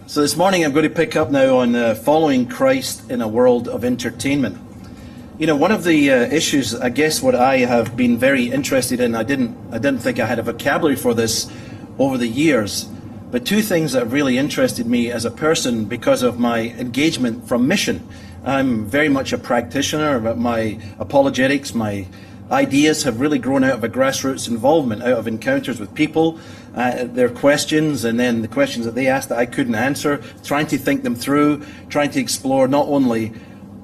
So this morning I'm going to pick up now on following Christ in a world of entertainment. You know, one of the issues, I guess, what I have been very interested in, I didn't think I had a vocabulary for this over the years, but two things that have really interested me as a person because of my engagement from mission. I'm very much a practitioner, but my apologetics, my ideas have really grown out of a grassroots involvement, out of encounters with people, their questions, and then the questions that they asked that I couldn't answer, trying to think them through, trying to explore not only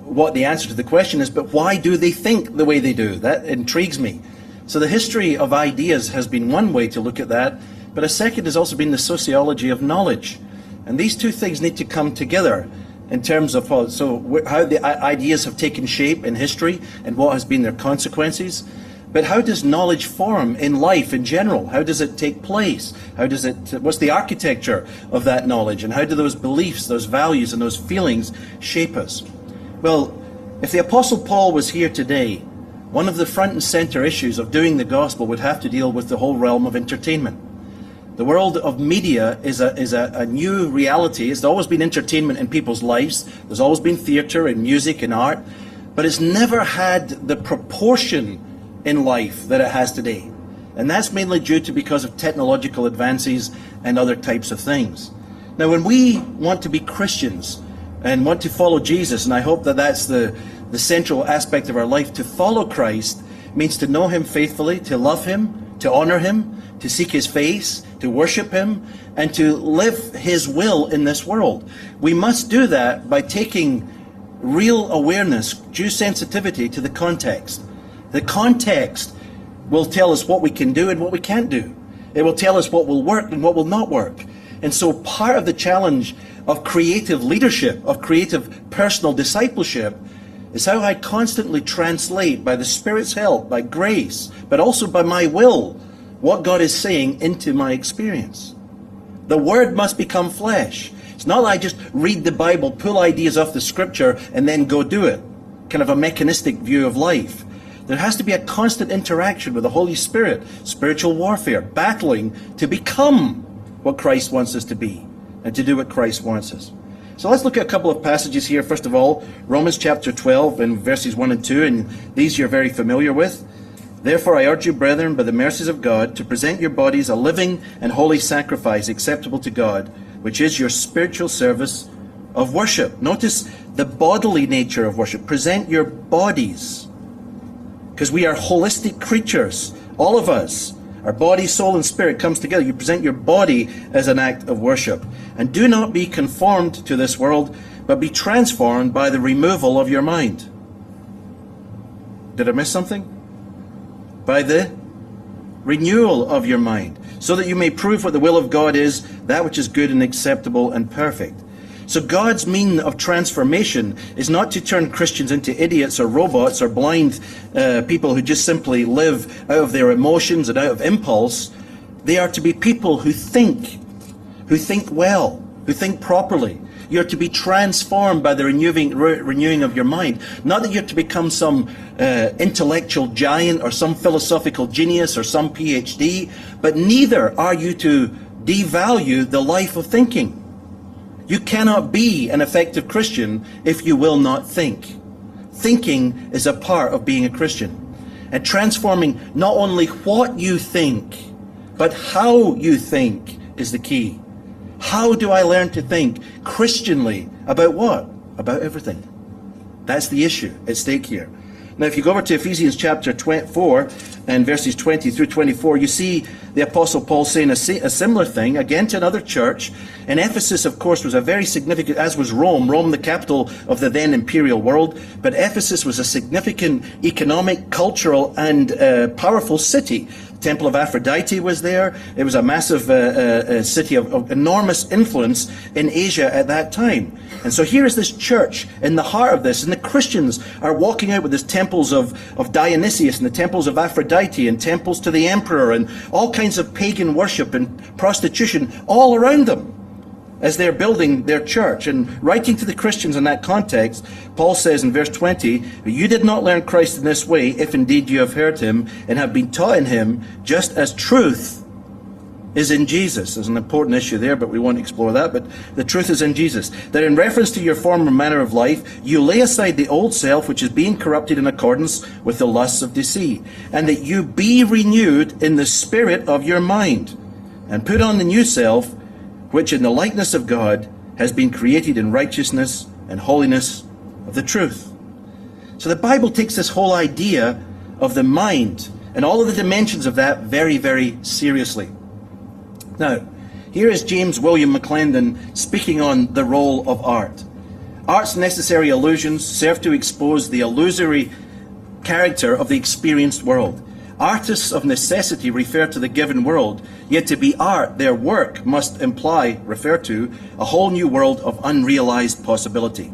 what the answer to the question is, but why do they think the way they do? That intrigues me. So the history of ideas has been one way to look at that, but a second has also been the sociology of knowledge. And these two things need to come together in terms of how the ideas have taken shape in history and what has been their consequences. But how does knowledge form in life in general? How does it take place? What's the architecture of that knowledge? And how do those beliefs, those values, and those feelings shape us? Well, if the Apostle Paul was here today, one of the front and center issues of doing the gospel would have to deal with the whole realm of entertainment. The world of media is a new reality. It's always been entertainment in people's lives. There's always been theater and music and art, but it's never had the proportion in life that it has today. And that's mainly because of technological advances and other types of things. Now, when we want to be Christians and want to follow Jesus, and I hope that that's the central aspect of our life, to follow Christ means to know him faithfully, to love him, to honor him, to seek his face, to worship him, and to live his will in this world. We must do that by taking real awareness, due sensitivity to the context. The context will tell us what we can do and what we can't do. It will tell us what will work and what will not work. And so part of the challenge of creative leadership, of creative personal discipleship, is how I constantly translate, by the Spirit's help, by grace, but also by my will, what God is saying into my experience. The Word must become flesh. It's not that I just read the Bible, pull ideas off the Scripture, and then go do it. Kind of a mechanistic view of life. There has to be a constant interaction with the Holy Spirit, spiritual warfare, battling to become what Christ wants us to be, and to do what Christ wants us. So let's look at a couple of passages here. First of all, Romans chapter 12 and verses 1 and 2, and these you're very familiar with. Therefore I urge you, brethren, by the mercies of God, to present your bodies a living and holy sacrifice acceptable to God, which is your spiritual service of worship. Notice the bodily nature of worship. Present your bodies, because we are holistic creatures, all of us. Our body, soul, and spirit comes together. You present your body as an act of worship. And do not be conformed to this world, but be transformed by the removal of your mind. Did I miss something? By the renewal of your mind, so that you may prove what the will of God is, that which is good and acceptable and perfect. So God's mean of transformation is not to turn Christians into idiots or robots or blind people who just simply live out of their emotions and out of impulse. They are to be people who think well, who think properly. You're to be transformed by the renewing of your mind. Not that you're to become some intellectual giant or some philosophical genius or some PhD, but neither are you to devalue the life of thinking. You cannot be an effective Christian if you will not think. Thinking is a part of being a Christian. And transforming not only what you think, but how you think is the key. How do I learn to think Christianly about what? About everything. That's the issue at stake here. Now, if you go over to Ephesians chapter 4 and verses 20 through 24, you see the Apostle Paul saying a similar thing, again to another church. And Ephesus, of course, was a very significant, as was Rome, the capital of the then imperial world. But Ephesus was a significant economic, cultural, and powerful city. Temple of Aphrodite was there. It was a massive city of enormous influence in Asia at that time. And so here is this church in the heart of this, and the Christians are walking out with these temples of Dionysius and the temples of Aphrodite and temples to the emperor and all kinds of pagan worship and prostitution all around them as they're building their church. And writing to the Christians in that context, Paul says in verse 20, "You did not learn Christ in this way, if indeed you have heard him and have been taught in him, just as truth is in Jesus. There's an important issue there, but we won't explore that. But the truth is in Jesus. That in reference to your former manner of life, you lay aside the old self, which is being corrupted in accordance with the lusts of deceit, and that you be renewed in the spirit of your mind, and put on the new self, which in the likeness of God has been created in righteousness and holiness of the truth. So the Bible takes this whole idea of the mind and all of the dimensions of that very, very seriously. Now, here is James William McClendon speaking on the role of art. Art's necessary illusions serve to expose the illusory character of the experienced world. Artists of necessity refer to the given world, yet to be art, their work must refer to a whole new world of unrealized possibility.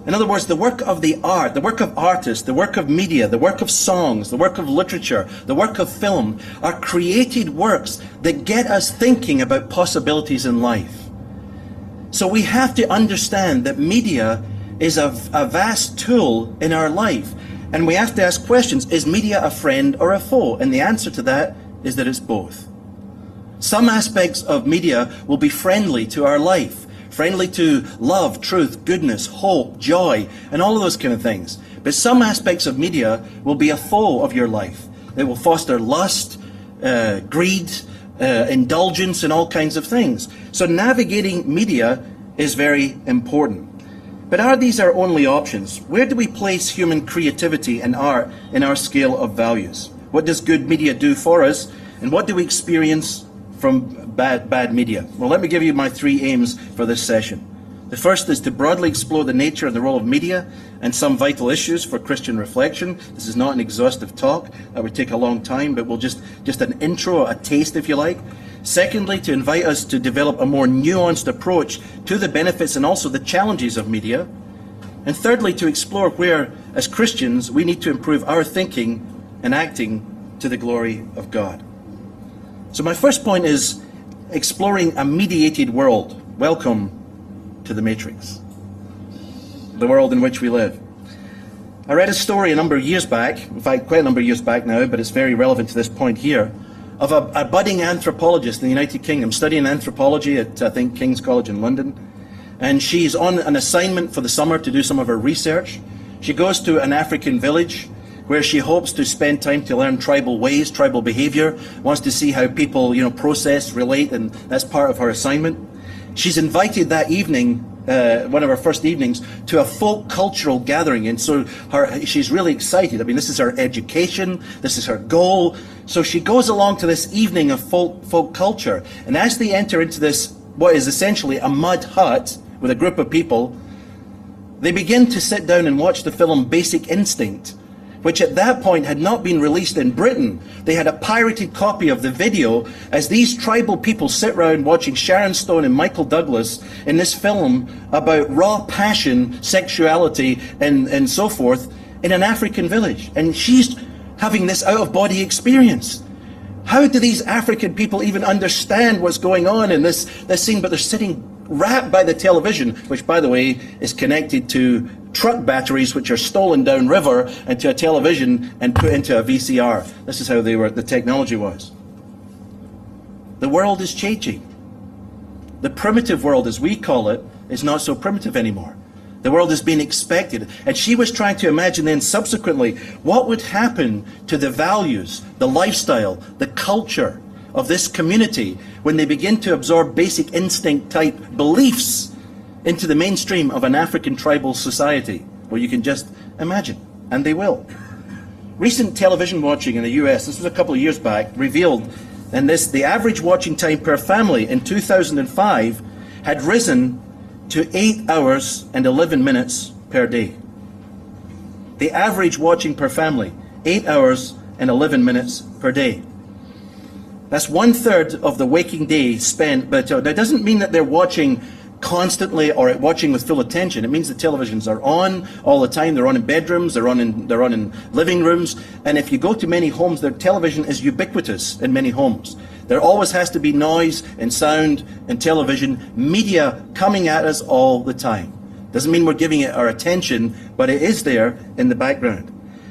In other words, the work of the art, the work of artists, the work of media, the work of songs, the work of literature, the work of film are created works that get us thinking about possibilities in life. So we have to understand that media is a vast tool in our life. And we have to ask questions, is media a friend or a foe? And the answer to that is that it's both. Some aspects of media will be friendly to our life, friendly to love, truth, goodness, hope, joy, and all of those kind of things. But some aspects of media will be a foe of your life. They will foster lust, greed, indulgence, and all kinds of things. So navigating media is very important. But are these our only options? Where do we place human creativity and art in our scale of values? What does good media do for us? And what do we experience from bad media? Well, let me give you my 3 aims for this session. The first is to broadly explore the nature and the role of media and some vital issues for Christian reflection. This is not an exhaustive talk. That would take a long time, but we'll just an intro, a taste if you like. Secondly, to invite us to develop a more nuanced approach to the benefits and also the challenges of media. And thirdly, to explore where, as Christians, we need to improve our thinking and acting to the glory of God. So my first point is exploring a mediated world. Welcome to the Matrix, the world in which we live. I read a story a number of years back, in fact quite a number of years back now, but it's very relevant to this point here, of a budding anthropologist in the United Kingdom studying anthropology at, I think, King's College in London. And she's on an assignment for the summer to do some of her research. She goes to an African village where she hopes to spend time to learn tribal ways, tribal behavior, wants to see how people, process, relate, and that's part of her assignment. She's invited that evening, one of her first evenings, to a folk cultural gathering, and so she's really excited. I mean, this is her education, this is her goal. So she goes along to this evening of folk culture, and as they enter into this, what is essentially a mud hut with a group of people, they begin to sit down and watch the film Basic Instinct, which at that point had not been released in Britain. They had a pirated copy of the video as these tribal people sit around watching Sharon Stone and Michael Douglas in this film about raw passion, sexuality, and so forth in an African village. And she's having this out-of-body experience. How do these African people even understand what's going on in this scene? But they're sitting wrapped by the television, which, by the way, is connected to truck batteries which are stolen downriver and to a television and put into a VCR. This is how the technology was. The world is changing. The primitive world, as we call it, is not so primitive anymore. The world is being expected. And she was trying to imagine then subsequently what would happen to the values, the lifestyle, the culture of this community when they begin to absorb Basic Instinct type beliefs into the mainstream of an African tribal society. Well, you can just imagine, and they will. Recent television watching in the US, this was a couple of years back, revealed the average watching time per family in 2005 had risen to 8 hours and 11 minutes per day. The average watching per family, 8 hours and 11 minutes per day. That's 1/3 of the waking day spent, but that doesn't mean that they're watching constantly or watching with full attention. It means the televisions are on all the time. They're on in bedrooms, they're on in living rooms, and if you go to many homes, their television is ubiquitous in many homes. There always has to be noise and sound and television, media coming at us all the time. Doesn't mean we're giving it our attention, but it is there in the background.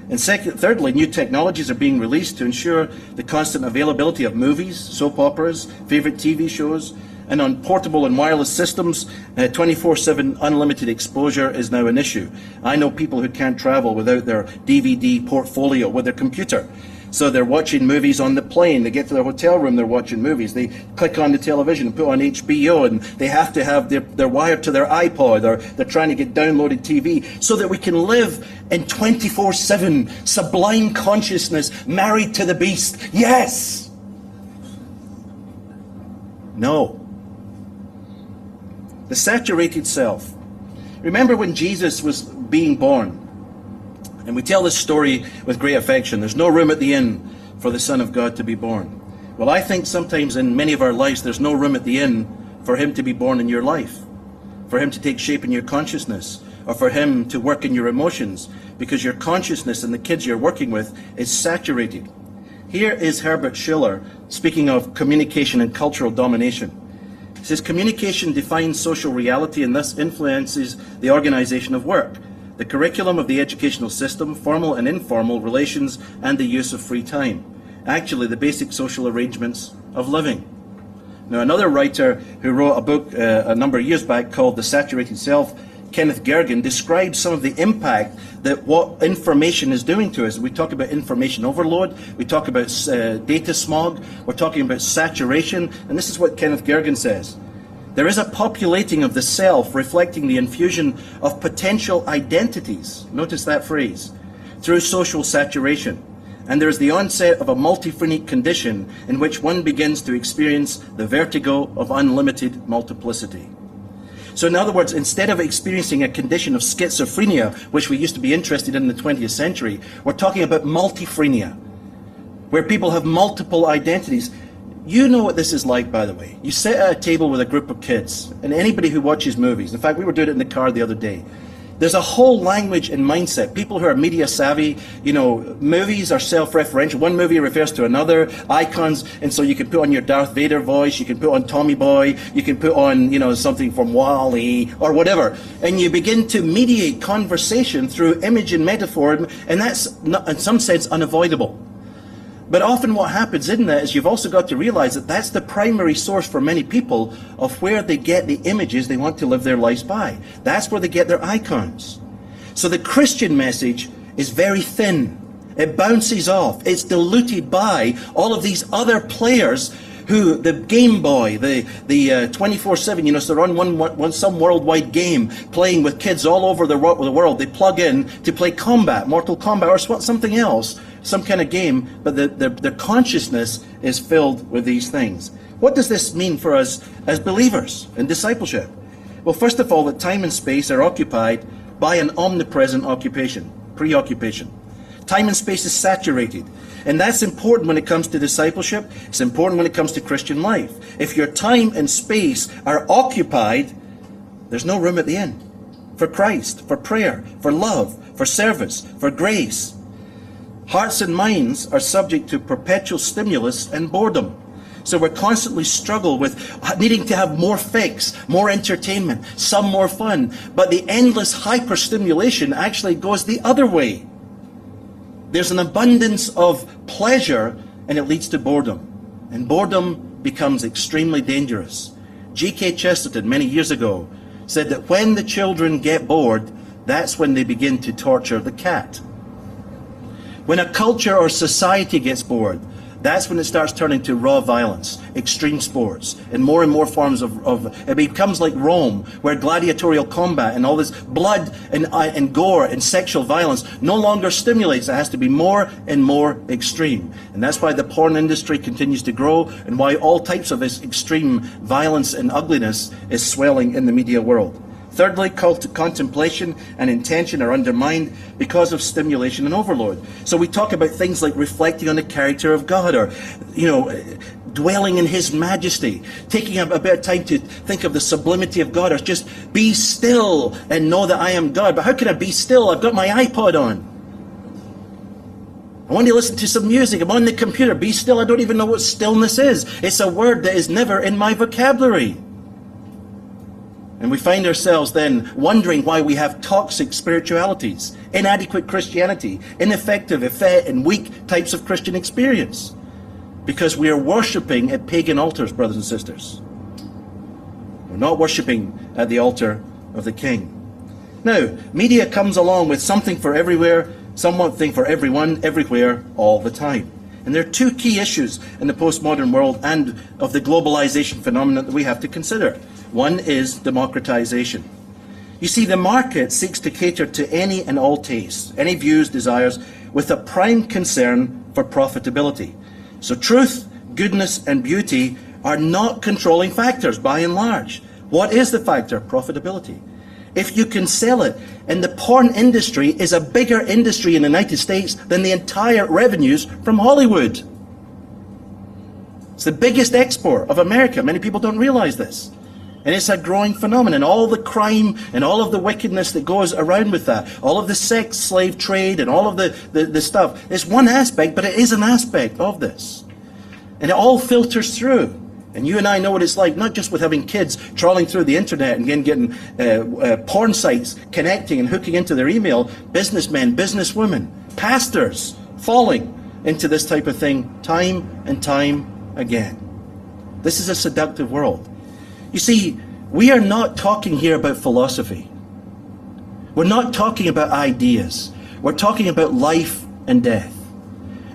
And thirdly, new technologies are being released to ensure the constant availability of movies, soap operas, favorite TV shows, and on portable and wireless systems, 24/7 unlimited exposure is now an issue. I know people who can't travel without their DVD portfolio with their computer. So they're watching movies on the plane. They get to their hotel room, they're watching movies. They click on the television and put on HBO, and they have to have they're wired to their iPod, or they're trying to get downloaded TV so that we can live in 24/7 sublime consciousness, married to the beast. Yes! No. The saturated self. Remember when Jesus was being born? And we tell this story with great affection. There's no room at the inn for the Son of God to be born. Well, I think sometimes in many of our lives, there's no room at the inn for him to be born in your life, for him to take shape in your consciousness, or for him to work in your emotions, because your consciousness and the kids you're working with is saturated. Here is Herbert Schiller speaking of communication and cultural domination. He says, communication defines social reality and thus influences the organization of work, the curriculum of the educational system, formal and informal relations, and the use of free time. Actually, the basic social arrangements of living. Now, another writer who wrote a book a number of years back called The Saturated Self, Kenneth Gergen, describes some of the impact that what information is doing to us. We talk about information overload, we talk about data smog, we're talking about saturation, and this is what Kenneth Gergen says. There is a populating of the self reflecting the infusion of potential identities, notice that phrase, through social saturation. And there is the onset of a multi-phrenic condition in which one begins to experience the vertigo of unlimited multiplicity. So in other words, instead of experiencing a condition of schizophrenia, which we used to be interested in the 20th century, we're talking about multiphrenia, where people have multiple identities. You know what this is like, by the way. You sit at a table with a group of kids, and anybody who watches movies, in fact, we were doing it in the car the other day. There's a whole language and mindset. People who are media savvy, you know, movies are self-referential. One movie refers to another, icons, and so you can put on your Darth Vader voice, you can put on Tommy Boy, you can put on, you know, something from Wall-E, or whatever. And you begin to mediate conversation through image and metaphor, and that's, not, in some sense, unavoidable. But often what happens in that is you've also got to realize that that's the primary source for many people of where they get the images they want to live their lives by. That's where they get their icons. So the Christian message is very thin. It bounces off. It's diluted by all of these other players who, the Game Boy, the 24/7, you know, so they're on some worldwide game, playing with kids all over the world. They plug in to play combat, Mortal Kombat, or something else, some kind of game, but their consciousness is filled with these things. What does this mean for us as believers in discipleship? Well, first of all, that time and space are occupied by an omnipresent preoccupation. Time and space is saturated. And that's important when it comes to discipleship. It's important when it comes to Christian life. If your time and space are occupied, there's no room at the inn for Christ, for prayer, for love, for service, for grace. Hearts and minds are subject to perpetual stimulus and boredom. So we're constantly struggle with needing to have more fix, more entertainment, some more fun. But the endless hyperstimulation actually goes the other way. There's an abundance of pleasure, and it leads to boredom. And boredom becomes extremely dangerous. G.K. Chesterton, many years ago, said that when the children get bored, that's when they begin to torture the cat. When a culture or society gets bored, that's when it starts turning to raw violence, extreme sports, and more forms of it becomes like Rome, where gladiatorial combat and all this blood and gore and sexual violence no longer stimulates. It has to be more and more extreme. And that's why the porn industry continues to grow, and why all types of this extreme violence and ugliness is swelling in the media world. Thirdly, contemplation and intention are undermined because of stimulation and overload. So we talk about things like reflecting on the character of God, or, you know, dwelling in His majesty, taking a bit of time to think of the sublimity of God, or just be still and know that I am God. But how can I be still? I've got my iPod on. I want to listen to some music. I'm on the computer. Be still. I don't even know what stillness is. It's a word that is never in my vocabulary. And we find ourselves then wondering why we have toxic spiritualities, inadequate Christianity, ineffective, effete, and weak types of Christian experience. Because we are worshipping at pagan altars, brothers and sisters. We're not worshipping at the altar of the King. Now, media comes along with something for everywhere, something for everyone, everywhere, all the time. And there are two key issues in the postmodern world and of the globalization phenomenon that we have to consider. One is democratization. You see, the market seeks to cater to any and all tastes, any views, desires, with a prime concern for profitability. So truth, goodness, and beauty are not controlling factors by and large. What is the factor? Profitability. If you can sell it, and the porn industry is a bigger industry in the United States than the entire revenues from Hollywood. It's the biggest export of America. Many people don't realize this. And it's a growing phenomenon. All the crime and all of the wickedness that goes around with that, all of the sex slave trade and all of the stuff, it's one aspect, but it is an aspect of this. And it all filters through. And you and I know what it's like, not just with having kids trawling through the internet and getting porn sites connecting and hooking into their email, businessmen, businesswomen, pastors falling into this type of thing time and time again. This is a seductive world. You see, we are not talking here about philosophy. We're not talking about ideas. We're talking about life and death.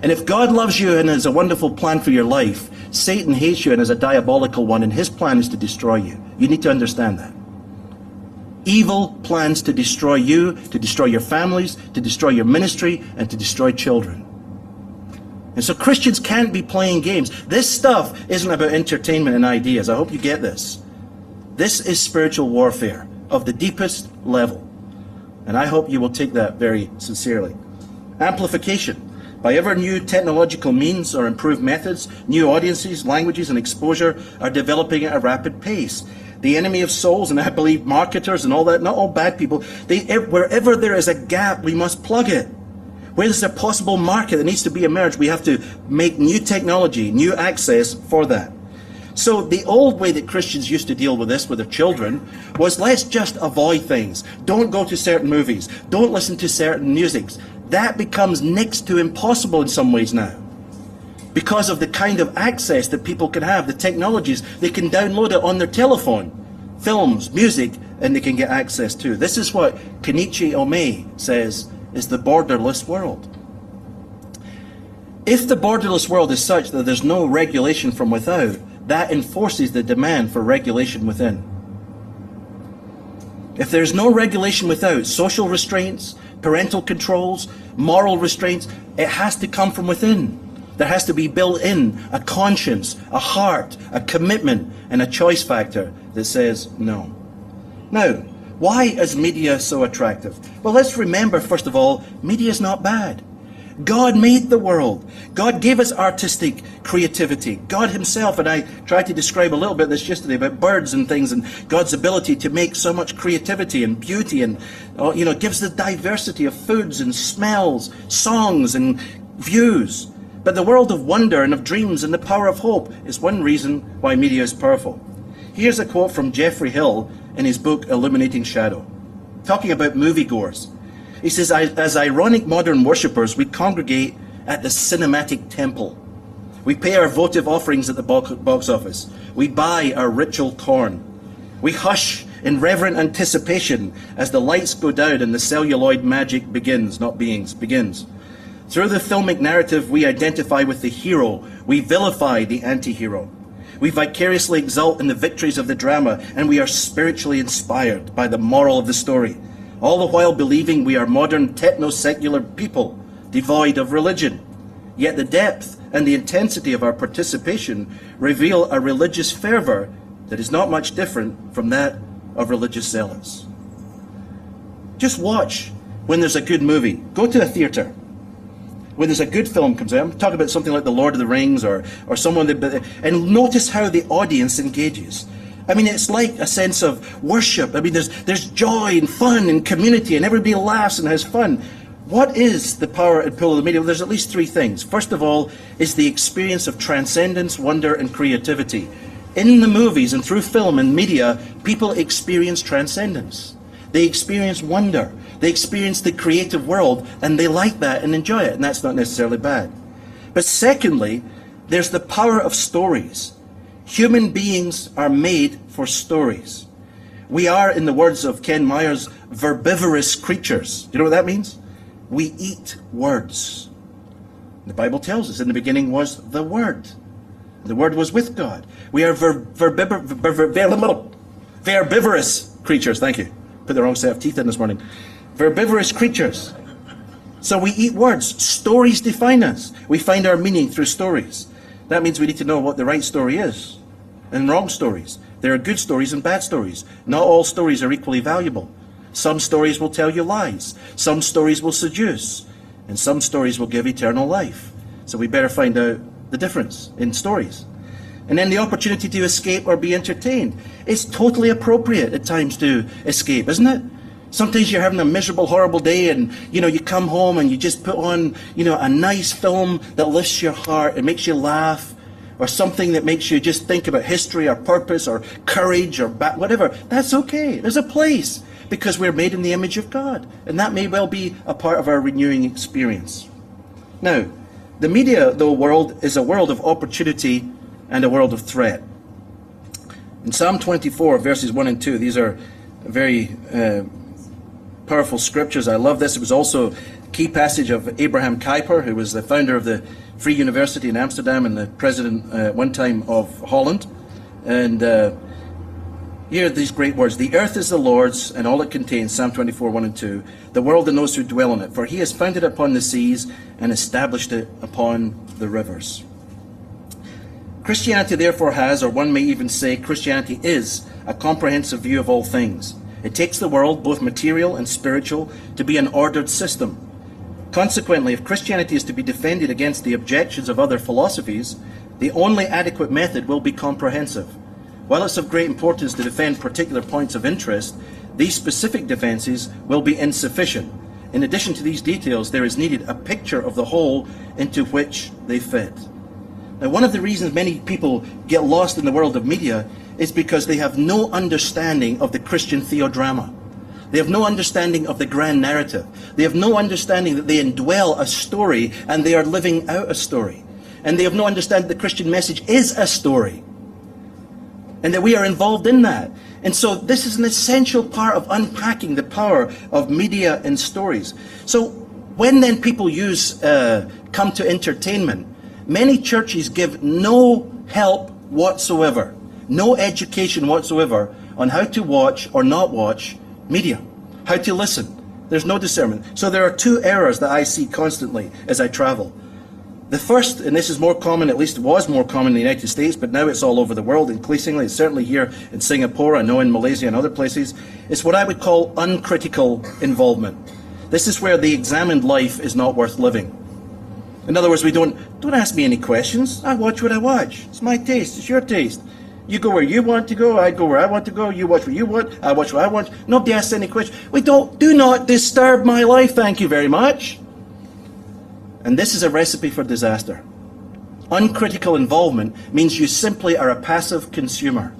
And if God loves you and has a wonderful plan for your life, Satan hates you and is a diabolical one, and his plan is to destroy you. You need to understand that. Evil plans to destroy you, to destroy your families, to destroy your ministry, and to destroy children. And so Christians can't be playing games. This stuff isn't about entertainment and ideas. I hope you get this. This is spiritual warfare of the deepest level. And I hope you will take that very sincerely. Amplification. By ever new technological means or improved methods, new audiences, languages, and exposure are developing at a rapid pace. The enemy of souls, and I believe marketers and all that, not all bad people, wherever there is a gap, we must plug it. Where there's a possible market that needs to be emerged, we have to make new technology, new access for that. So the old way that Christians used to deal with this with their children was, let's just avoid things. Don't go to certain movies. Don't listen to certain musics. That becomes next to impossible in some ways now. Because of the kind of access that people can have, the technologies, they can download it on their telephone. Films, music, and they can get access to. This is what Kenichi Omei says is the borderless world. If the borderless world is such that there's no regulation from without, that enforces the demand for regulation within. If there's no regulation without, social restraints, parental controls, moral restraints, it has to come from within. There has to be built in a conscience, a heart, a commitment, and a choice factor that says no. Now, why is media so attractive? Well, let's remember, first of all, media is not bad. God made the world. God gave us artistic creativity. God himself, and I tried to describe a little bit this yesterday about birds and things and God's ability to make so much creativity and beauty and, gives the diversity of foods and smells, songs and views. But the world of wonder and of dreams and the power of hope is one reason why media is powerful. Here's a quote from Jeffrey Hill in his book Illuminating Shadow, talking about moviegoers. He says, as ironic modern worshippers, we congregate at the cinematic temple. We pay our votive offerings at the box office. We buy our ritual corn. We hush in reverent anticipation as the lights go down and the celluloid magic begins. Through the filmic narrative, we identify with the hero. We vilify the anti-hero. We vicariously exult in the victories of the drama, and we are spiritually inspired by the moral of the story, all the while believing we are modern techno-secular people, devoid of religion. Yet the depth and the intensity of our participation reveal a religious fervor that is not much different from that of religious zealots. Just watch when there's a good movie. Go to a theater. When there's a good film comes out, I'm talking about something like The Lord of the Rings or someone that, and notice how the audience engages. I mean, it's like a sense of worship. I mean, there's joy and fun and community, and everybody laughs and has fun. What is the power and pull of the media? Well, there's at least three things. First of all, is the experience of transcendence, wonder, and creativity. in the movies and through film and media, people experience transcendence. They experience wonder. They experience the creative world, and they like that and enjoy it, and that's not necessarily bad. But secondly, there's the power of stories. Human beings are made for stories. We are, in the words of Ken Myers, verbivorous creatures. Do you know what that means? We eat words. The Bible tells us in the beginning was the Word. The Word was with God. We are verbivorous creatures. Thank you. Put the wrong set of teeth in this morning. Verbivorous creatures. So we eat words. Stories define us. We find our meaning through stories. That means we need to know what the right story is and wrong stories. There are good stories and bad stories. Not all stories are equally valuable. Some stories will tell you lies. Some stories will seduce. And some stories will give eternal life. So we better find out the difference in stories. And then the opportunity to escape or be entertained. It's totally appropriate at times to escape, isn't it? Sometimes you're having a miserable, horrible day and, you come home and you just put on, a nice film that lifts your heart and makes you laugh, or something that makes you just think about history or purpose or courage or whatever. That's okay. There's a place, because we're made in the image of God. And that may well be a part of our renewing experience. Now, the media, though, world is a world of opportunity and a world of threat. In Psalm 24, verses 1 and 2, these are very powerful scriptures. I love this. It was also a key passage of Abraham Kuyper, who was the founder of the Free University in Amsterdam and the president one time of Holland. And here are these great words. The earth is the Lord's and all it contains, Psalm 24, 1 and 2. The world and those who dwell in it. For he has founded it upon the seas and established it upon the rivers. Christianity therefore has, or one may even say Christianity is, a comprehensive view of all things. It takes the world, both material and spiritual, to be an ordered system. Consequently, if Christianity is to be defended against the objections of other philosophies, the only adequate method will be comprehensive. While it's of great importance to defend particular points of interest, these specific defenses will be insufficient. In addition to these details, there is needed a picture of the whole into which they fit. Now, one of the reasons many people get lost in the world of media is because they have no understanding of the Christian theodrama. They have no understanding of the grand narrative. They have no understanding that they indwell a story and they are living out a story. And they have no understanding that the Christian message is a story, and that we are involved in that. And so this is an essential part of unpacking the power of media and stories. So when then people come to entertainment, many churches give no help whatsoever, no education whatsoever on how to watch or not watch media, how to listen. There's no discernment. So there are two errors that I see constantly as I travel. The first, and this is more common, at least it was more common in the United States, but now it's all over the world increasingly, it's certainly here in Singapore, I know in Malaysia and other places, is what I would call uncritical involvement. This is where the examined life is not worth living. In other words, we don't ask me any questions. I watch what I watch. It's my taste, it's your taste. You go where you want to go, I go where I want to go, you watch what you want, I watch what I want. Nobody asks any questions. Do not disturb my life, thank you very much. And this is a recipe for disaster. Uncritical involvement means you simply are a passive consumer.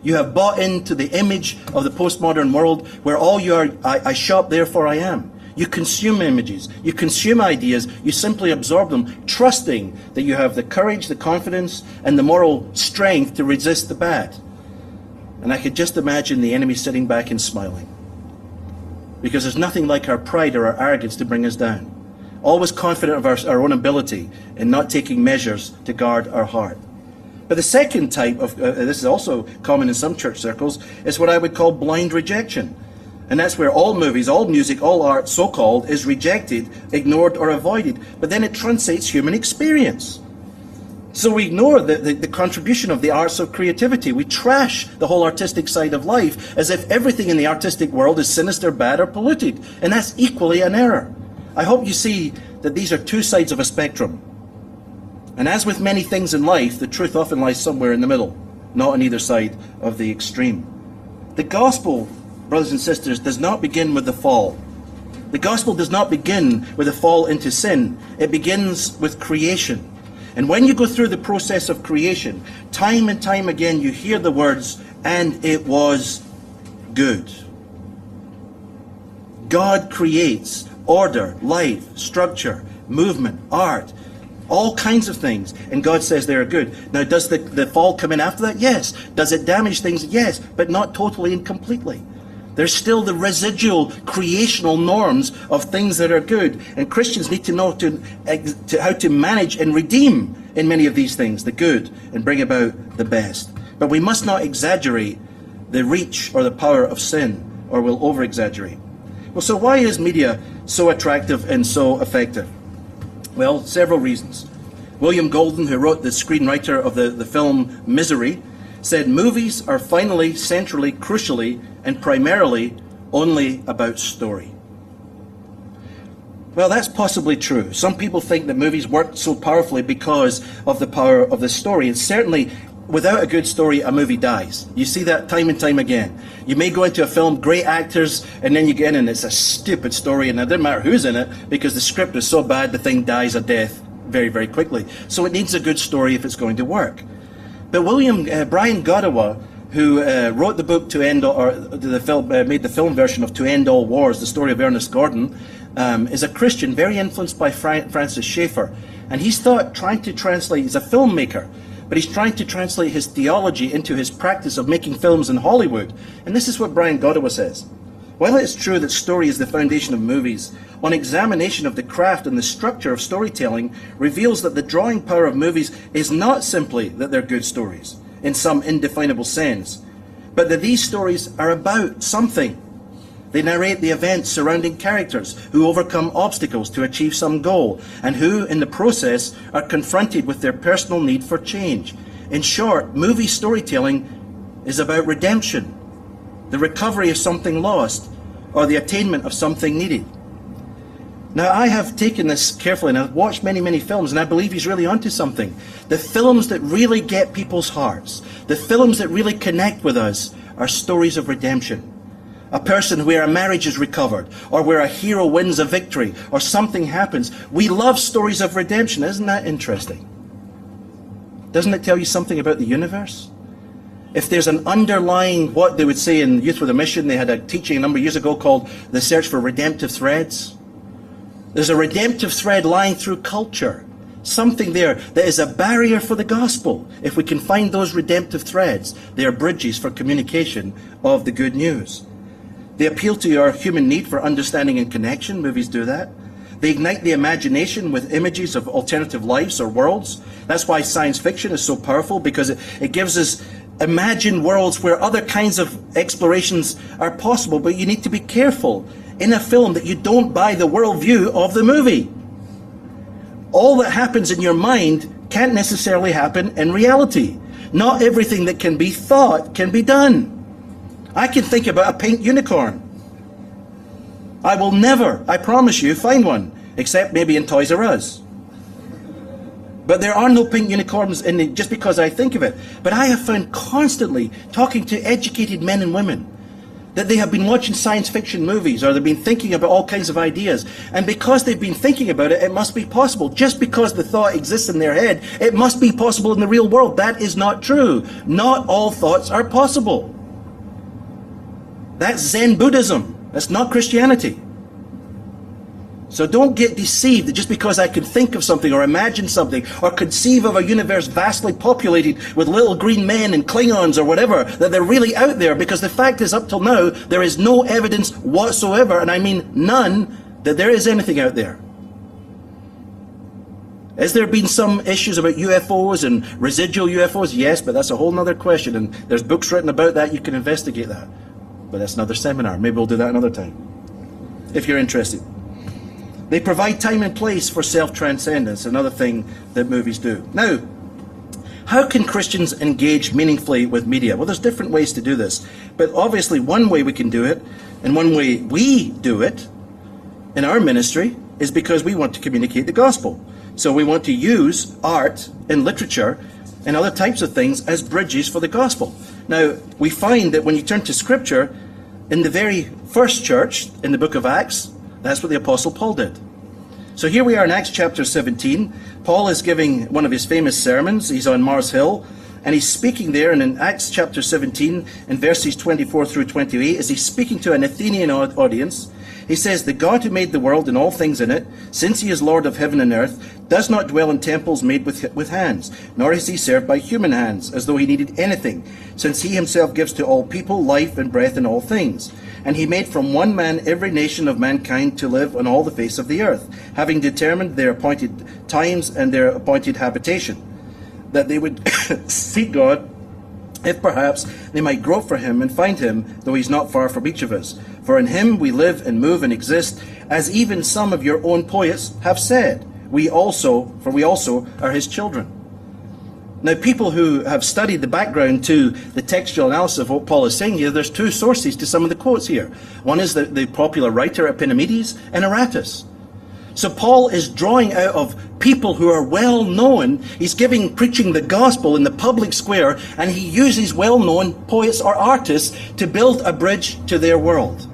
You have bought into the image of the postmodern world where all you are, I shop, therefore I am. You consume images, you consume ideas, you simply absorb them, trusting that you have the courage, the confidence, and the moral strength to resist the bad. And I could just imagine the enemy sitting back and smiling. Because there's nothing like our pride or our arrogance to bring us down. Always confident of our own ability and not taking measures to guard our heart. But the second type of, this is also common in some church circles, is what I would call blind rejection. And that's where all movies, all music, all art, so-called, is rejected, ignored, or avoided. But then it truncates human experience. So we ignore the contribution of the arts of creativity. We trash the whole artistic side of life as if everything in the artistic world is sinister, bad, or polluted. And that's equally an error. I hope you see that these are two sides of a spectrum. And as with many things in life, the truth often lies somewhere in the middle, not on either side of the extreme. The gospel, brothers and sisters, does not begin with the fall. The gospel does not begin with a fall into sin. It begins with creation. And when you go through the process of creation, time and time again you hear the words, and it was good. God creates order, life, structure, movement, art, all kinds of things, and God says they are good. Now, does the fall come in after that? Yes. Does it damage things? Yes, but not totally and completely. There's still the residual creational norms of things that are good, and Christians need to know how to manage and redeem in many of these things, the good, and bring about the best. But we must not exaggerate the reach or the power of sin, or we'll over-exaggerate. Well, so why is media so attractive and so effective? Well, several reasons. William Golden, who wrote the screenwriter of the film Misery, said movies are finally, centrally, crucially, and primarily only about story. Well, that's possibly true. Some people think that movies work so powerfully because of the power of the story, and certainly without a good story, a movie dies. You see that time and time again. You may go into a film, great actors, and then you get in and it's a stupid story, and it doesn't matter who's in it, because the script is so bad the thing dies a death very, very quickly. So it needs a good story if it's going to work. But Brian Godawa, who wrote the book made the film version of To End All Wars, the story of Ernest Gordon, is a Christian, very influenced by Francis Schaeffer. And he's trying to translate, he's a filmmaker, but he's trying to translate his theology into his practice of making films in Hollywood. And this is what Brian Godawa says. While it is true that story is the foundation of movies, an examination of the craft and the structure of storytelling reveals that the drawing power of movies is not simply that they're good stories, in some indefinable sense, but that these stories are about something. They narrate the events surrounding characters who overcome obstacles to achieve some goal, and who, in the process, are confronted with their personal need for change. In short, movie storytelling is about redemption, the recovery of something lost, or the attainment of something needed. Now, I have taken this carefully, and I've watched many, many films, and I believe he's really onto something. The films that really get people's hearts, the films that really connect with us, are stories of redemption. A person where a marriage is recovered, or where a hero wins a victory, or something happens. We love stories of redemption. Isn't that interesting? Doesn't it tell you something about the universe? If there's an underlying, what they would say in Youth with a Mission, they had a teaching a number of years ago called The Search for Redemptive Threads. There's a redemptive thread lying through culture. Something there that is a barrier for the gospel. If we can find those redemptive threads, they are bridges for communication of the good news. They appeal to our human need for understanding and connection. Movies do that. They ignite the imagination with images of alternative lives or worlds. That's why science fiction is so powerful, because it gives us imagined worlds where other kinds of explorations are possible. But you need to be careful in a film that you don't buy the worldview of the movie. All that happens in your mind can't necessarily happen in reality. Not everything that can be thought can be done. I can think about a pink unicorn. I will never, I promise you, find one, except maybe in Toys R Us. But there are no pink unicorns just because I think of it. But I have found constantly, talking to educated men and women, that they have been watching science fiction movies, or they've been thinking about all kinds of ideas. And because they've been thinking about it, it must be possible. Just because the thought exists in their head, it must be possible in the real world. That is not true. Not all thoughts are possible. That's Zen Buddhism. That's not Christianity. So don't get deceived that just because I can think of something or imagine something or conceive of a universe vastly populated with little green men and Klingons or whatever, that they're really out there, because the fact is, up till now, there is no evidence whatsoever, and I mean none, that there is anything out there. Has there been some issues about UFOs and residual UFOs? Yes, but that's a whole other question, and there's books written about that. You can investigate that. But that's another seminar. Maybe we'll do that another time, if you're interested. They provide time and place for self-transcendence, another thing that movies do. Now, how can Christians engage meaningfully with media? Well, there's different ways to do this. But obviously one way we can do it, and one way we do it in our ministry, is because we want to communicate the gospel. So we want to use art and literature and other types of things as bridges for the gospel. Now, we find that when you turn to Scripture, in the very first church, in the book of Acts, that's what the Apostle Paul did. So here we are in Acts chapter 17. Paul is giving one of his famous sermons. He's on Mars Hill, and he's speaking there, and in Acts chapter 17, in verses 24 through 28, as he's speaking to an Athenian audience, he says, "The God who made the world and all things in it, since he is Lord of heaven and earth, does not dwell in temples made with hands, nor is he served by human hands, as though he needed anything, since he himself gives to all people life and breath and all things. And he made from one man every nation of mankind to live on all the face of the earth, having determined their appointed times and their appointed habitation, that they would seek God, if perhaps they might grope for him and find him, though he's not far from each of us. For in him we live and move and exist, as even some of your own poets have said. We also are his children." Now, people who have studied the background to the textual analysis of what Paul is saying here, there's two sources to some of the quotes here. One is the popular writer Epimenides and Aratus. So Paul is drawing out of people who are well known. He's preaching the gospel in the public square, and he uses well-known poets or artists to build a bridge to their world.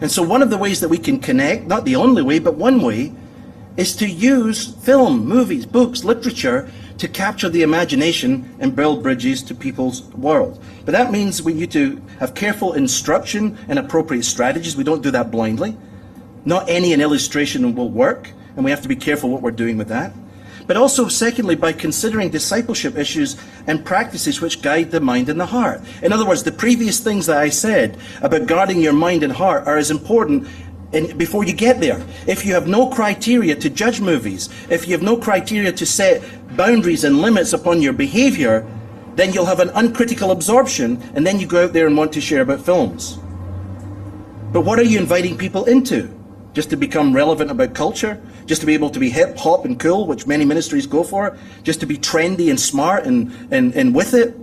And so one of the ways that we can connect, not the only way, but one way, is to use film, movies, books, literature to capture the imagination and build bridges to people's world. But that means we need to have careful instruction and appropriate strategies. We don't do that blindly. Not any an illustration will work, and we have to be careful what we're doing with that. But also, secondly, by considering discipleship issues and practices which guide the mind and the heart. In other words, the previous things that I said about guarding your mind and heart are as important before you get there. If you have no criteria to judge movies, if you have no criteria to set boundaries and limits upon your behavior, then you'll have an uncritical absorption, and then you go out there and want to share about films. But what are you inviting people into? Just to become relevant about culture? Just to be able to be hip, hop, and cool, which many ministries go for? Just to be trendy and smart and with it?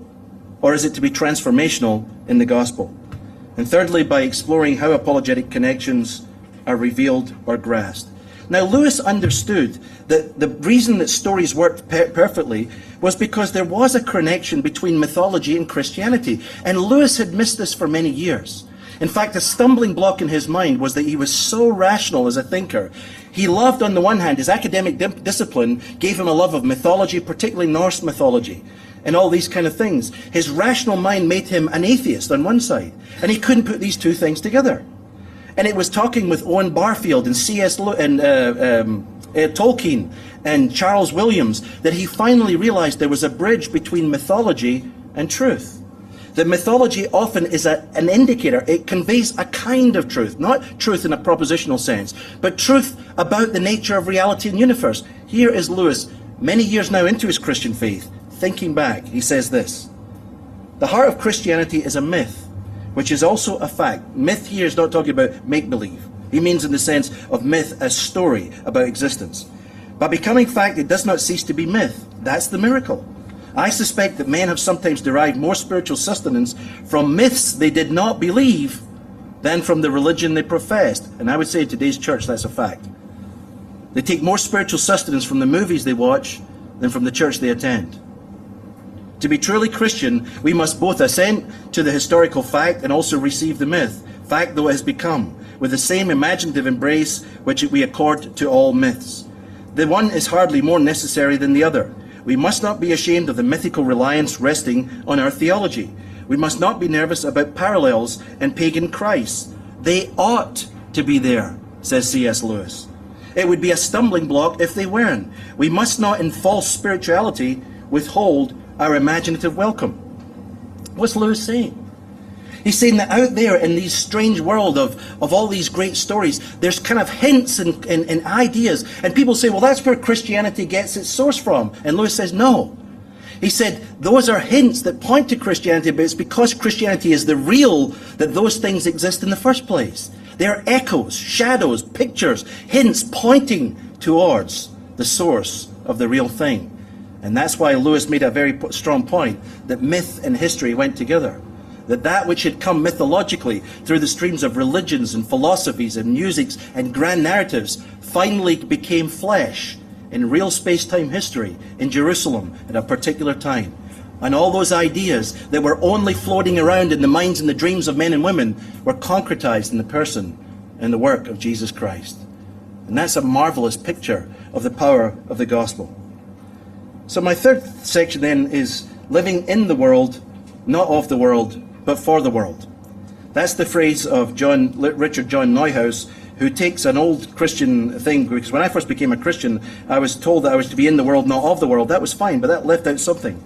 Or is it to be transformational in the gospel? And thirdly, by exploring how apologetic connections are revealed or grasped. Now, Lewis understood that the reason that stories worked perfectly was because there was a connection between mythology and Christianity. And Lewis had missed this for many years. In fact, a stumbling block in his mind was that he was so rational as a thinker. He loved, on the one hand, his academic discipline gave him a love of mythology, particularly Norse mythology, and all these kind of things. His rational mind made him an atheist on one side, and he couldn't put these two things together. And it was talking with Owen Barfield and Tolkien and Charles Williams that he finally realized there was a bridge between mythology and truth. That mythology often is an indicator. It conveys a kind of truth, not truth in a propositional sense, but truth about the nature of reality and universe. Here is Lewis, many years now into his Christian faith, thinking back. He says this: "The heart of Christianity is a myth, which is also a fact." Myth here is not talking about make-believe. He means in the sense of myth as story about existence. By becoming fact, it does not cease to be myth. That's the miracle. I suspect that men have sometimes derived more spiritual sustenance from myths they did not believe than from the religion they professed. And I would say in today's church that's a fact. They take more spiritual sustenance from the movies they watch than from the church they attend. To be truly Christian, we must both assent to the historical fact and also receive the myth, fact though it has become, with the same imaginative embrace which we accord to all myths. The one is hardly more necessary than the other. We must not be ashamed of the mythical reliance resting on our theology. We must not be nervous about parallels and pagan Christs. They ought to be there, says C.S. Lewis. It would be a stumbling block if they weren't. We must not, in false spirituality, withhold our imaginative welcome. What's Lewis saying? He's saying that out there in this strange world of all these great stories, there's kind of hints and ideas. And people say, well, that's where Christianity gets its source from. And Lewis says, no. He said, those are hints that point to Christianity, but it's because Christianity is the real that those things exist in the first place. They're echoes, shadows, pictures, hints pointing towards the source of the real thing. And that's why Lewis made a very strong point that myth and history went together. That which had come mythologically through the streams of religions and philosophies and musics and grand narratives finally became flesh in real space-time history in Jerusalem at a particular time. And all those ideas that were only floating around in the minds and the dreams of men and women were concretized in the person and the work of Jesus Christ. And that's a marvelous picture of the power of the gospel. So my third section then is living in the world, not of the world, but for the world. That's the phrase of Richard John Neuhaus, who takes an old Christian thing, because when I first became a Christian, I was told that I was to be in the world, not of the world. That was fine, but that left out something.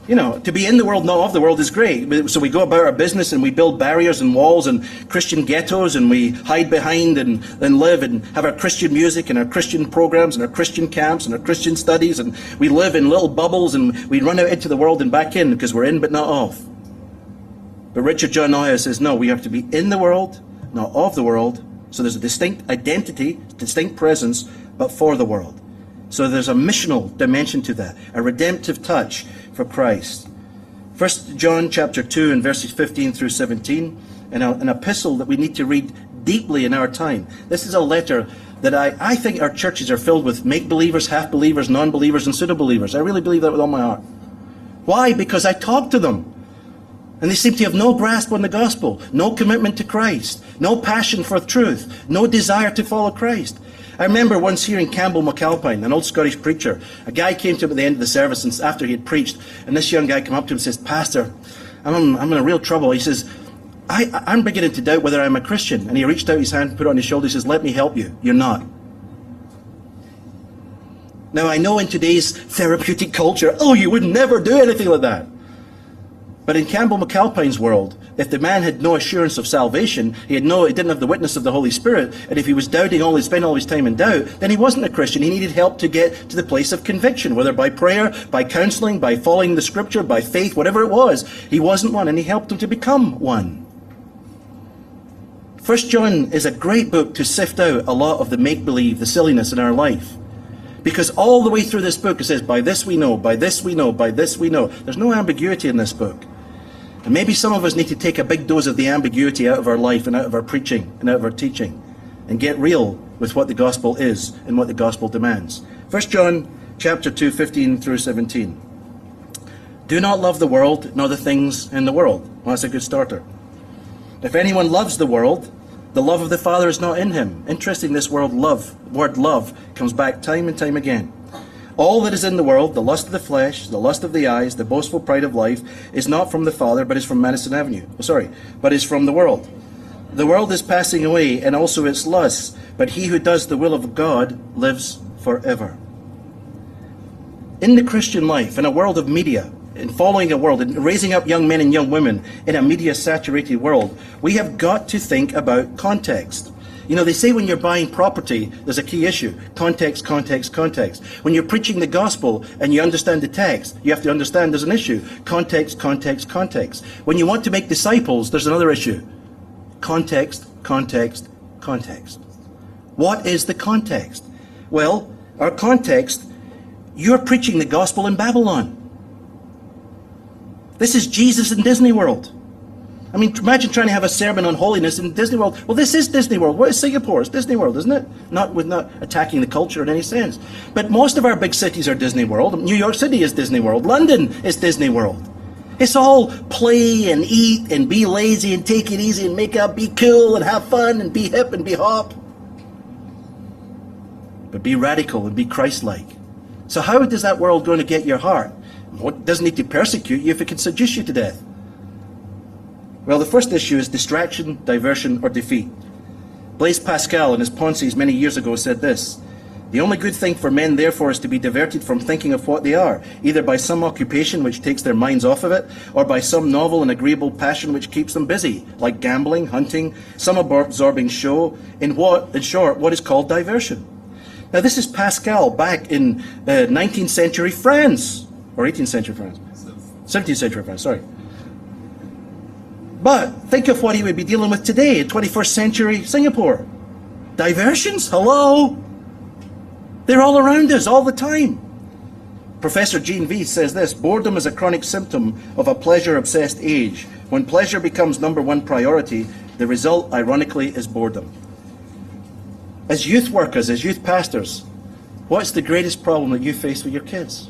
You know, to be in the world, not of the world is great. So we go about our business and we build barriers and walls and Christian ghettos, and we hide behind and live and have our Christian music and our Christian programs and our Christian camps and our Christian studies, and we live in little bubbles and we run out into the world and back in because we're in but not of. But Richard John Neuhaus says, no, we have to be in the world, not of the world. So there's a distinct identity, distinct presence, but for the world. So there's a missional dimension to that, a redemptive touch for Christ. 1 John chapter 2 and verses 15 through 17, an epistle that we need to read deeply in our time. This is a letter that I think our churches are filled with make-believers, half-believers, non-believers, and pseudo-believers. I really believe that with all my heart. Why? Because I talk to them. And they seem to have no grasp on the gospel, no commitment to Christ, no passion for truth, no desire to follow Christ. I remember once hearing Campbell McAlpine, an old Scottish preacher. A guy came to him at the end of the service and after he had preached, and this young guy came up to him and says, Pastor, I'm in real trouble. He says, I'm beginning to doubt whether I'm a Christian. And he reached out his hand, put it on his shoulder, he says, let me help you. You're not. Now I know in today's therapeutic culture, you would never do anything like that. But in Campbell McAlpine's world, if the man had no assurance of salvation, he didn't have the witness of the Holy Spirit, and if he was doubting spending all his time in doubt, then he wasn't a Christian. He needed help to get to the place of conviction, whether by prayer, by counseling, by following the Scripture, by faith, whatever it was. He wasn't one, and he helped him to become one. 1 John is a great book to sift out a lot of the make-believe, the silliness in our life. Because all the way through this book it says, by this we know, by this we know, by this we know. There's no ambiguity in this book. And maybe some of us need to take a big dose of the ambiguity out of our life and out of our preaching and out of our teaching and get real with what the gospel is and what the gospel demands. 1 John chapter 2, 15 through 17. Do not love the world, nor the things in the world. Well, that's a good starter. If anyone loves the world, the love of the Father is not in him. Interesting, this word love comes back time and time again. All that is in the world, the lust of the flesh, the lust of the eyes, the boastful pride of life, is not from the Father, but is from Madison Avenue. But is from the world. The world is passing away, and also its lusts, but he who does the will of God lives forever. In the Christian life, in a world of media, in following a world, in raising up young men and young women in a media-saturated world, we have got to think about context. You know, they say when you're buying property, there's a key issue. Context, context, context. When you're preaching the gospel and you understand the text, you have to understand there's an issue. Context, context, context. When you want to make disciples, there's another issue. Context, context, context. What is the context? Well, our context, you're preaching the gospel in Babylon. This is Jesus in Disney World. I mean, imagine trying to have a sermon on holiness in Disney World. Well, this is Disney World. What is Singapore? It's Disney World, isn't it? Not attacking the culture in any sense. But most of our big cities are Disney World. New York City is Disney World. London is Disney World. It's all play and eat and be lazy and take it easy and make up, be cool and have fun and be hip and be hop. But be radical and be Christ-like. So how is that world going to get your heart? It doesn't need to persecute you if it can seduce you to death. Well, the first issue is distraction, diversion, or defeat. Blaise Pascal, in his Ponces many years ago, said this: the only good thing for men, therefore, is to be diverted from thinking of what they are, either by some occupation which takes their minds off of it, or by some novel and agreeable passion which keeps them busy, like gambling, hunting, some absorbing show, in short, what is called diversion. Now, this is Pascal back in 19th century France, or 18th century France, 17th century France, sorry. But think of what he would be dealing with today in 21st century Singapore. Diversions? Hello? They're all around us all the time. Professor Jean V says this: boredom is a chronic symptom of a pleasure-obsessed age. When pleasure becomes number one priority, the result, ironically, is boredom. As youth workers, as youth pastors, what's the greatest problem that you face with your kids?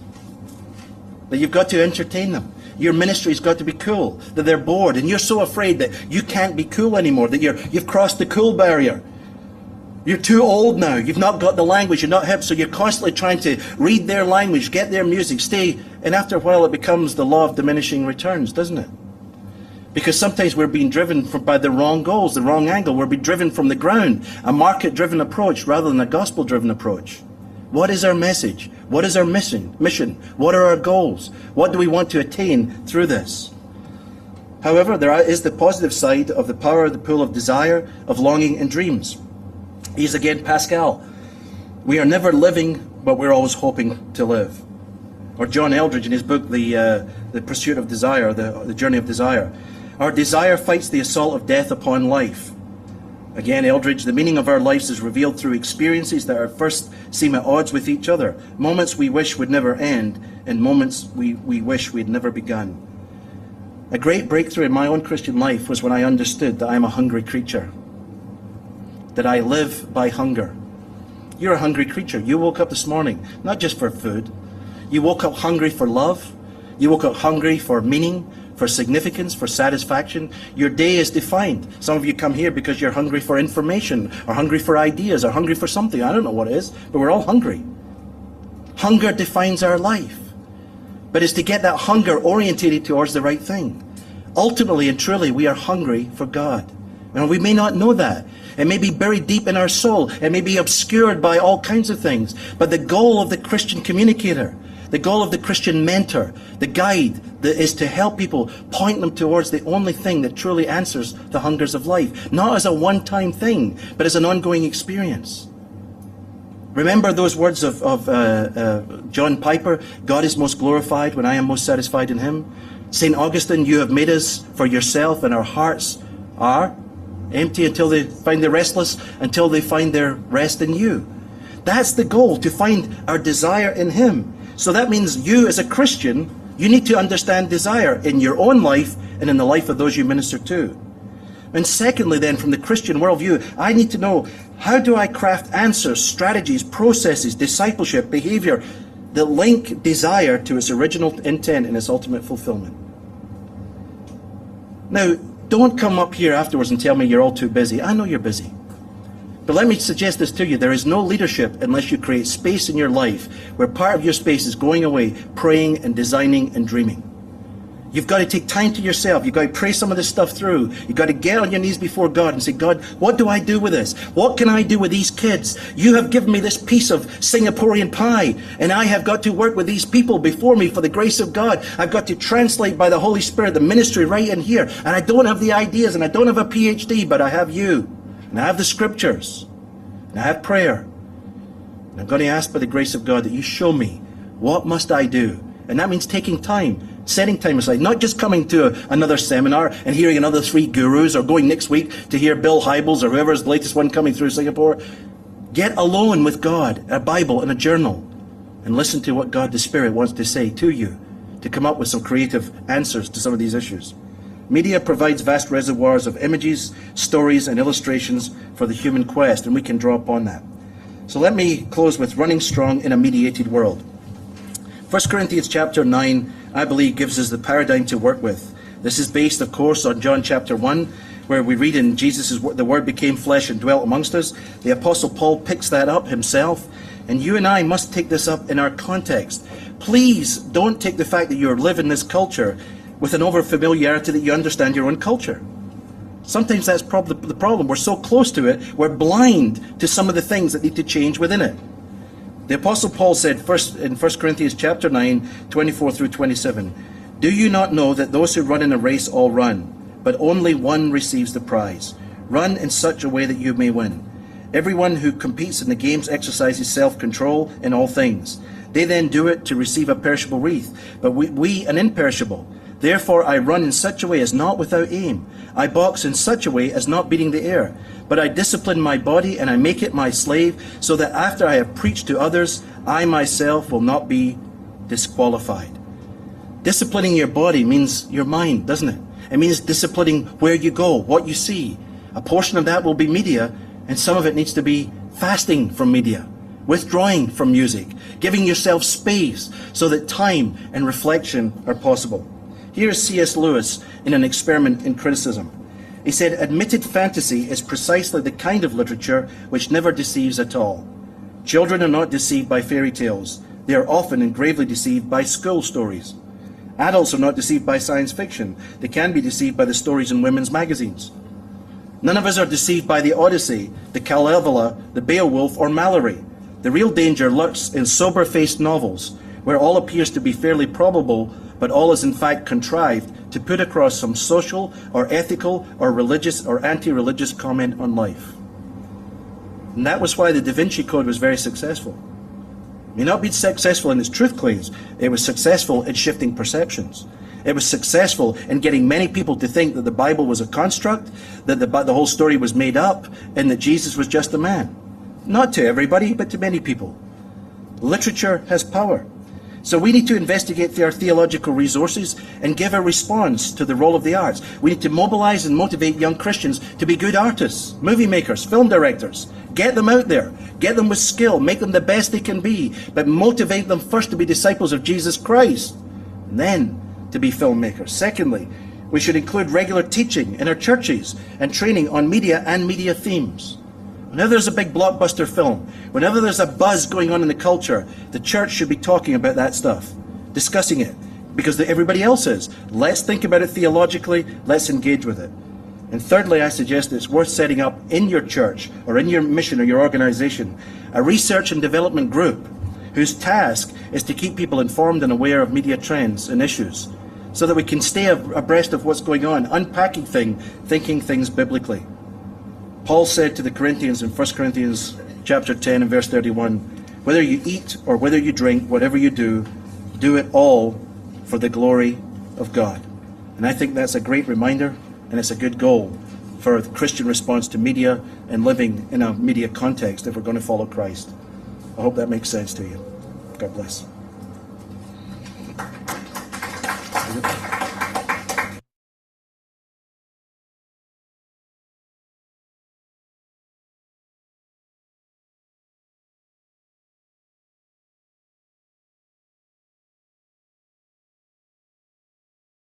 That you've got to entertain them. Your ministry's got to be cool, that they're bored, and you're so afraid that you can't be cool anymore, that you've crossed the cool barrier. You're too old now. You've not got the language. You're not hip. So you're constantly trying to read their language, get their music, stay. And after a while, it becomes the law of diminishing returns, doesn't it? Because sometimes we're being driven by the wrong goals, the wrong angle. We're being driven from the ground, a market-driven approach rather than a gospel-driven approach. What is our message? What is our mission? What are our goals? What do we want to attain through this? However, there is the positive side of the power of the pool of desire, of longing and dreams. He's again Pascal. We are never living, but we're always hoping to live. Or John Eldridge in his book, The Pursuit of Desire, the Journey of Desire. Our desire fights the assault of death upon life. Again, Eldridge, the meaning of our lives is revealed through experiences that at first seem at odds with each other. Moments we wish would never end, and moments we wish we'd never begun. A great breakthrough in my own Christian life was when I understood that I'm a hungry creature. That I live by hunger. You're a hungry creature. You woke up this morning, not just for food. You woke up hungry for love. You woke up hungry for meaning, for significance, for satisfaction. Your day is defined. Some of you come here because you're hungry for information, or hungry for ideas, or hungry for something. I don't know what it is, but we're all hungry. Hunger defines our life. But it's to get that hunger orientated towards the right thing. Ultimately and truly, we are hungry for God. And we may not know that. It may be buried deep in our soul. It may be obscured by all kinds of things. But the goal of the Christian communicator, the goal of the Christian mentor, the guide, is to help people, point them towards the only thing that truly answers the hungers of life. Not as a one-time thing, but as an ongoing experience. Remember those words of John Piper, God is most glorified when I am most satisfied in him. St. Augustine, you have made us for yourself, and our hearts are empty until they find the restless, until they find their rest in you. That's the goal, to find our desire in him. So that means you as a Christian, you need to understand desire in your own life and in the life of those you minister to. And secondly then, from the Christian worldview, I need to know, how do I craft answers, strategies, processes, discipleship, behavior that link desire to its original intent and its ultimate fulfillment? Now, don't come up here afterwards and tell me you're all too busy. I know you're busy. But let me suggest this to you. There is no leadership unless you create space in your life where part of your space is going away, praying and designing and dreaming. You've got to take time to yourself. You've got to pray some of this stuff through. You've got to get on your knees before God and say, God, what do I do with this? What can I do with these kids? You have given me this piece of Singaporean pie, and I have got to work with these people before me for the grace of God. I've got to translate by the Holy Spirit the ministry right in here. And I don't have the ideas, and I don't have a PhD, but I have you. And I have the scriptures. And I have prayer. And I'm going to ask by the grace of God that you show me, what must I do? And that means taking time. Setting time aside, not just coming to another seminar and hearing another 3 gurus, or going next week to hear Bill Hybels or whoever's the latest one coming through Singapore. Get alone with God, a Bible and a journal, and listen to what God the Spirit wants to say to you to come up with some creative answers to some of these issues. Media provides vast reservoirs of images, stories, and illustrations for the human quest, and we can draw upon that. So let me close with running strong in a mediated world. 1 Corinthians chapter 9, I believe, gives us the paradigm to work with. This is based, of course, on John chapter 1, where we read in Jesus' the Word became flesh and dwelt amongst us. The Apostle Paul picks that up himself, and you and I must take this up in our context. Please don't take the fact that you live in this culture with an over-familiarity that you understand your own culture. Sometimes that's the problem. We're so close to it, we're blind to some of the things that need to change within it. The Apostle Paul said first in 1 Corinthians chapter 9, 24 through 27, do you not know that those who run in a race all run, but only one receives the prize? Run in such a way that you may win. Everyone who competes in the games exercises self-control in all things. They then do it to receive a perishable wreath, but we an imperishable. Therefore I run in such a way as not without aim. I box in such a way as not beating the air. But I discipline my body and I make it my slave, so that after I have preached to others, I myself will not be disqualified. Disciplining your body means your mind, doesn't it? It means disciplining where you go, what you see. A portion of that will be media, and some of it needs to be fasting from media, withdrawing from music, giving yourself space so that time and reflection are possible. Here is C.S. Lewis in an experiment in criticism. He said, admitted fantasy is precisely the kind of literature which never deceives at all. Children are not deceived by fairy tales. They are often and gravely deceived by school stories. Adults are not deceived by science fiction. They can be deceived by the stories in women's magazines. None of us are deceived by the Odyssey, the Kalevala, the Beowulf, or Mallory. The real danger lurks in sober-faced novels, where all appears to be fairly probable, but all is in fact contrived to put across some social or ethical or religious or anti-religious comment on life. And that was why the Da Vinci Code was very successful. It may not be successful in its truth claims, it was successful in shifting perceptions. It was successful in getting many people to think that the Bible was a construct, that the whole story was made up, and that Jesus was just a man. Not to everybody, but to many people. Literature has power. So we need to investigate our theological resources and give a response to the role of the arts. We need to mobilize and motivate young Christians to be good artists, movie makers, film directors. Get them out there. Get them with skill. Make them the best they can be. But motivate them first to be disciples of Jesus Christ, and then to be filmmakers. Secondly, we should include regular teaching in our churches and training on media and media themes. Whenever there's a big blockbuster film, whenever there's a buzz going on in the culture, the church should be talking about that stuff, discussing it, because everybody else is. Let's think about it theologically, let's engage with it. And thirdly, I suggest it's worth setting up in your church or in your mission or your organization a research and development group whose task is to keep people informed and aware of media trends and issues so that we can stay abreast of what's going on, unpacking things, thinking things biblically. Paul said to the Corinthians in 1 Corinthians chapter 10 and verse 31, whether you eat or whether you drink, whatever you do, do it all for the glory of God. And I think that's a great reminder, and it's a good goal for the Christian response to media and living in a media context if we're going to follow Christ. I hope that makes sense to you. God bless.